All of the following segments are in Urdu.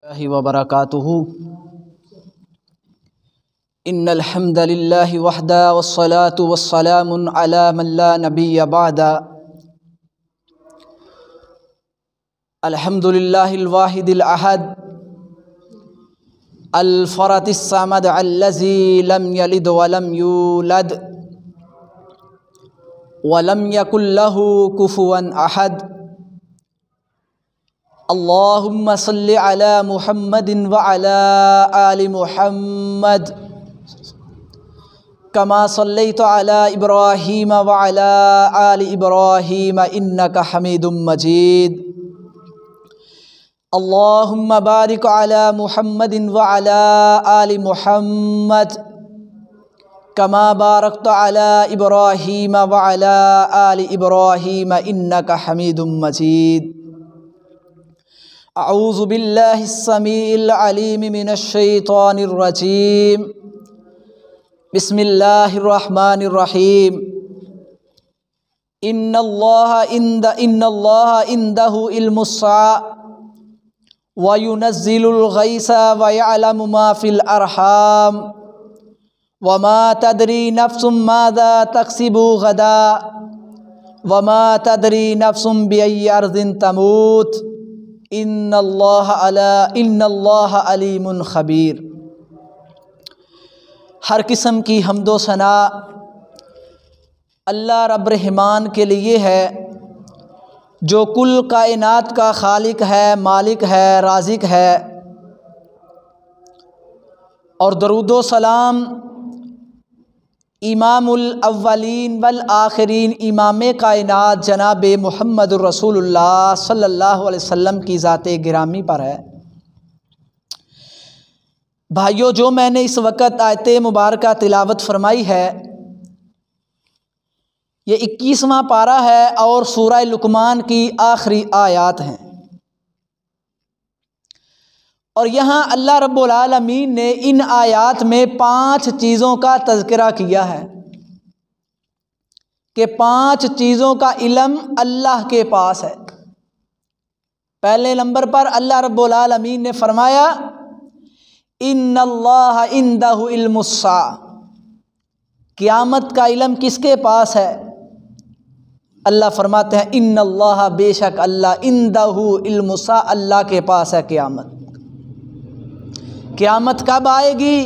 الله وبركاته إن الحمد لله وحده والصلاة والسلام على من لا نبي بعد الحمد لله الواحد الأحد الفرد الصمد الذي لم يلد ولم يولد ولم يكن له كفوا أحد اللهم صل على محمد وعلى آل محمد كما صليت على إبراهيم وعلى آل إبراهيم إنك حميد مجيد اللهم بارك على محمد وعلى آل محمد كما باركت على إبراهيم وعلى آل إبراهيم إنك حميد مجيد اعوذ باللہ السمیع العلیم من الشیطان الرجیم بسم اللہ الرحمن الرحیم ان اللہ عنده علم الساعة وینزل الغیث ویعلم ما فی الارحام وما تدری نفس ماذا تکسب غدا وما تدری نفس بأی ارض تموت ان اللہ علیم خبیر۔ ہر قسم کی حمد و ثنا اللہ رب رحمان کے لیے ہے جو کل کائنات کا خالق ہے، مالک ہے، رازق ہے، اور درود و سلام امام الاولین والآخرین امام کائنات جناب محمد الرسول اللہ صلی اللہ علیہ وسلم کی ذات گرامی پر ہے۔ بھائیو، جو میں نے اس وقت آیت مبارکہ تلاوت فرمائی ہے یہ 21واں پارہ ہے اور سورہ لقمان کی آخری آیات ہیں، اور یہاں اللہ رب العالمین نے ان آیات میں 5 چیزوں کا تذکرہ کیا ہے کہ 5 چیزوں کا علم اللہ کے پاس ہے۔ پہلے نمبر پر اللہ رب العالمین نے فرمایا ان اللہ عندہ علم الساعہ، قیامت کا علم کس کے پاس ہے؟ اللہ فرماتے ہیں ان اللہ، بے شک اللہ، عندہ علم الساعہ، اللہ کے پاس ہے قیامت۔ قیامت کب آئے گی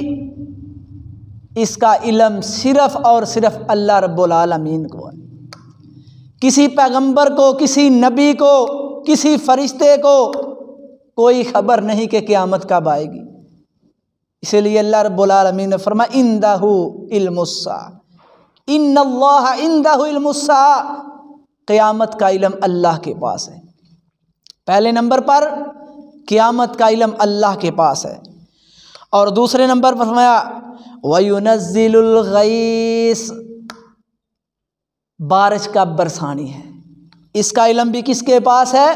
اس کا علم صرف اور صرف اللہ رب العالمین کو ہے۔ کسی پیغمبر کو، کسی نبی کو، کسی فرشتے کو کوئی خبر نہیں کہ قیامت کب آئے گی، اسی لیے اللہ رب العالمین نے فرمایا عندہ علم الساعہ، ان اللہ عندہ علم الساعہ، قیامت کا علم اللہ کے پاس ہے۔ پہلے نمبر پر قیامت کا علم اللہ کے پاس ہے، اور دوسرے نمبر پر فرمایا وَيُنَزِّلُ الْغَيْثَ، بارش کب برسانی ہے اس کا علم بھی کس کے پاس ہے؟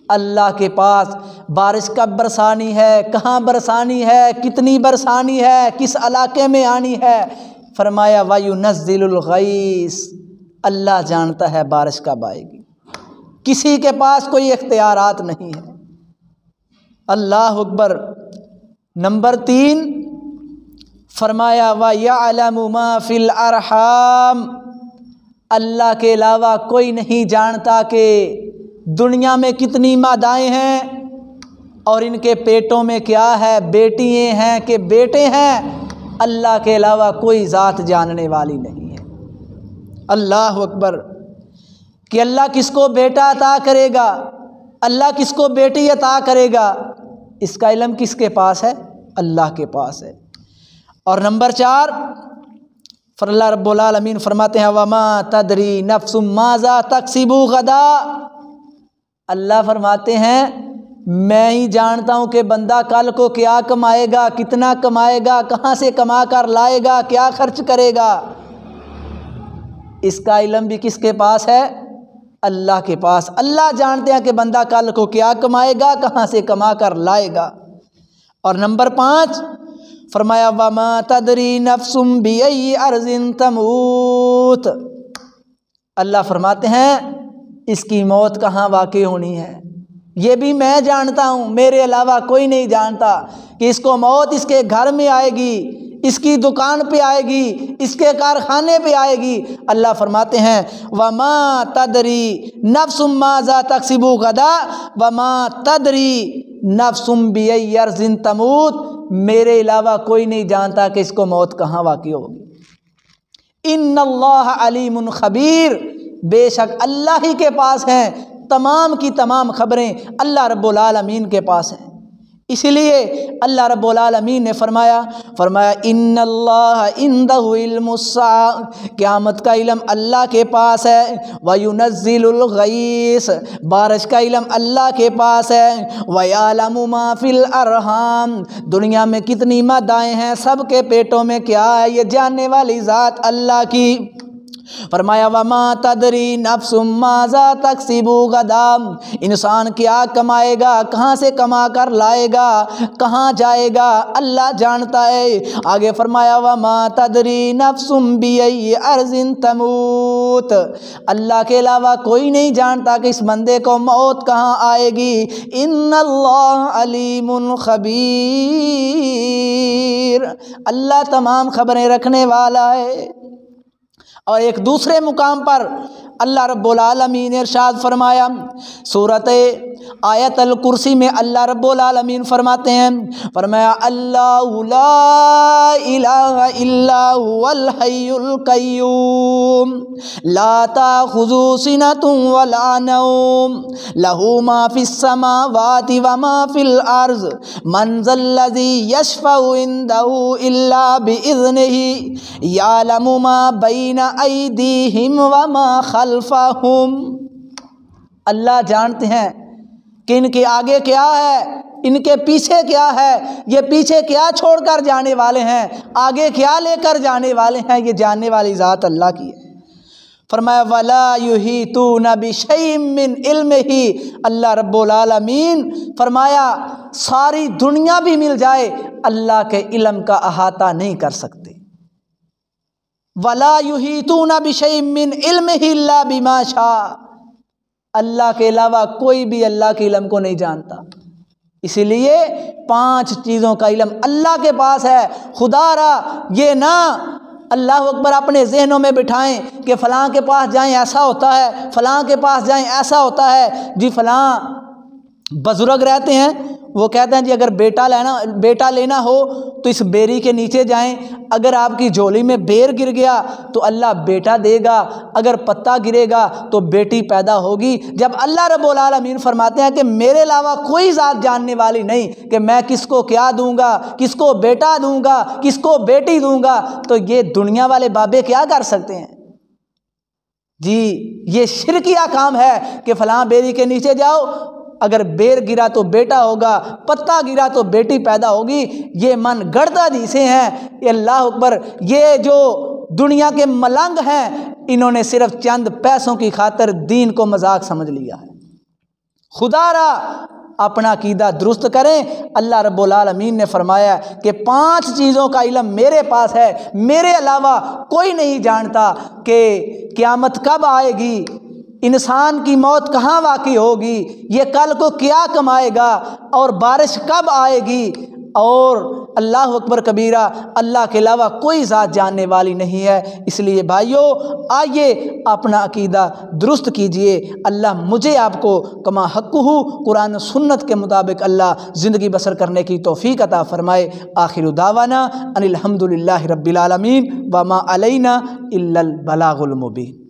اللہ کے پاس۔ بارش کب برسانی ہے، کہاں برسانی ہے، کتنی برسانی ہے، کس علاقے میں آنی ہے، فرمایا وَيُنَزِّلُ الْغَيْثَ، اللہ جانتا ہے بارش کب آئے گی، کسی کے پاس کوئی اختیارات نہیں ہے۔ اللہ اکبر۔ نمبر 3 فرمایا وَيَعْلَمُ مَا فِي الْأَرْحَامِ، اللہ کے علاوہ کوئی نہیں جانتا کہ دنیا میں کتنی مادائیں ہیں اور ان کے پیٹوں میں کیا ہے، بیٹیاں ہیں کہ بیٹے ہیں، اللہ کے علاوہ کوئی ذات جاننے والی نہیں ہے۔ اللہ اکبر۔ کہ اللہ کس کو بیٹا عطا کرے گا، اللہ کس کو بیٹی عطا کرے گا، اس کا علم کس کے پاس ہے؟ اللہ کے پاس ہے۔ اور نمبر 4 اللہ رب العالمین فرماتے ہیں وَمَا تَدْرِي نَفْسٌ مَاذَا تَكْسِبُ غَدًا، اللہ فرماتے ہیں میں ہی جانتا ہوں کہ بندہ کل کو کیا کمائے گا، کتنا کمائے گا، کہاں سے کما کر لائے گا، کیا خرچ کرے گا، اس کا علم بھی کس کے پاس ہے؟ اللہ کے پاس۔ اللہ جانتے ہیں کہ بندہ کل کو کیا کمائے گا، کہاں سے کما کر لائے گا۔ اور نمبر 5 فرمایا وَمَا تَدْرِي نَفْسٌ بِأَيِّ أَرْضٍ تَمُوتُ، اللہ فرماتے ہیں اس کی موت کہاں واقع ہونی ہے، یہ بھی میں جانتا ہوں، میرے علاوہ کوئی نہیں جانتا کہ اس کو موت اس کے گھر میں آئے گی، اس کی دکان پہ آئے گی، اس کے کارخانے پہ آئے گی۔ اللہ فرماتے ہیں وَمَا تَدْرِي نَفْسٌ مَاذَا تَكْسِبُ غَدًا وَمَا تَدْرِي نَفْسٌ بِأَيِّ أَرْضٍ تَمُوتُ، میرے علاوہ کوئی نہیں جانتا کہ اس کو موت کہاں واقع ہوگی۔ ان اللہ علیم خبیر، بے شک اللہ ہی کے پاس ہیں تمام کی تمام خبریں، اللہ رب العالمین کے پاس ہیں۔ اسی لیے اللہ رب العالمین نے فرمایا ان اللہ عندہ علم الساعہ، قیامت کا علم اللہ کے پاس ہے، وَيُنَزِّلُ الْغَيْثَ، بارش کا علم اللہ کے پاس ہے، وَيَعْلَمُ مَا فِي الْأَرْحَامِ، دنیا میں کتنی مادائیں ہیں، سب کے پیٹوں میں کیا ہے، یہ جاننے والی ذات اللہ کی۔ فرمایا وَمَا تَدْرِي نَفْسٌ مَاذَا تَكْسِبُ غَدًا، انسان کیا کمائے گا، کہاں سے کما کر لائے گا، کہاں جائے گا، اللہ جانتا ہے۔ آگے فرمایا وَمَا تَدْرِي نَفْسٌ بِأَيِّ أَرْضٍ تَمُوتُ، اللہ کے علاوہ کوئی نہیں جانتا کہ اس بندے کو موت کہاں آئے گی۔ ان اللہ علیم خبیر، اللہ تمام خبریں رکھنے والا ہے۔ اور ایک دوسرے مقام پر اللہ رب العالمین نے ارشاد فرمایا، سورۃ آیت الکرسی میں اللہ رب العالمین فرماتے ہیں، فرمایا اللہ لا الہ الا هو الحی القیوم لا تأخذه سنۃ ولا نوم له ما فی السماوات وما فی الارض من ذا الذی یشفع عنده الا باذنہ یعلم ما بین ایدیہم وما خلفہم، اللہ جانتے ہیں کہ ان کے آگے کیا ہے، ان کے پیچھے کیا ہے، یہ پیچھے کیا چھوڑ کر جانے والے ہیں، آگے کیا لے کر جانے والے ہیں، یہ جاننے والی ذات اللہ کی ہے۔ فرمایا وَلَا يُحِيطُونَ بِشَيْءٍ مِّنْ عِلْمِهِ، اللہ رب العالمین فرمایا ساری دنیا بھی مل جائے اللہ کے علم کا احاطہ نہیں کر سکتے۔ وَلَا يُحِيطُونَ بِشَيْءٍ مِّنْ عِلْمِهِ إِلَّا بِمَا شَاءَ، اللہ کے علاوہ کوئی بھی اللہ کے علم کو نہیں جانتا۔ اسی لیے 5 چیزوں کا علم اللہ کے پاس ہے۔ خدا را یہ نہ اللہ اکبر اپنے ذہنوں میں بٹھائیں کہ فلاں کے پاس جائیں ایسا ہوتا ہے، فلاں کے پاس جائیں ایسا ہوتا ہے، جی فلاں بزرگ رہتے ہیں وہ کہتے ہیں جی اگر بیٹا لینا ہو تو اس بیری کے نیچے جائیں، اگر آپ کی جھولی میں بیر گر گیا تو اللہ بیٹا دے گا، اگر پتا گرے گا تو بیٹی پیدا ہوگی۔ جب اللہ رب العالمین فرماتے ہیں کہ میرے علاوہ کوئی ذات جاننے والی نہیں کہ میں کس کو کیا دوں گا، کس کو بیٹا دوں گا، کس کو بیٹی دوں گا، تو یہ دنیا والے بابے کیا کر سکتے ہیں؟ جی یہ شرکیہ کام ہے کہ فلاں بیری کے نیچے جاؤ، اگر بیر گرا تو بیٹا ہوگا، پتا گرا تو بیٹی پیدا ہوگی، یہ من گڑتا حدیثیں ہیں۔ یہ اللہ اکبر، یہ جو دنیا کے ملنگ ہیں انہوں نے صرف چند پیسوں کی خاطر دین کو مذاق سمجھ لیا ہے۔ خدا را اپنا عقیدہ درست کریں۔ اللہ رب العالمین نے فرمایا کہ 5 چیزوں کا علم میرے پاس ہے، میرے علاوہ کوئی نہیں جانتا کہ قیامت کب آئے گی، انسان کی موت کہاں واقع ہوگی، یہ کل کو کیا کمائے گا، اور بارش کب آئے گی، اور اللہ اکبر کبیرہ، اللہ کے علاوہ کوئی ذات جاننے والی نہیں ہے۔ اس لیے بھائیو آئیے اپنا عقیدہ درست کیجئے، اللہ مجھے آپ کو کما حقہ قرآن و سنت کے مطابق اللہ زندگی بسر کرنے کی توفیق عطا فرمائے۔ آخر دعوانا ان الحمد للہ رب العالمین وما علینا الا البلاغ المبین۔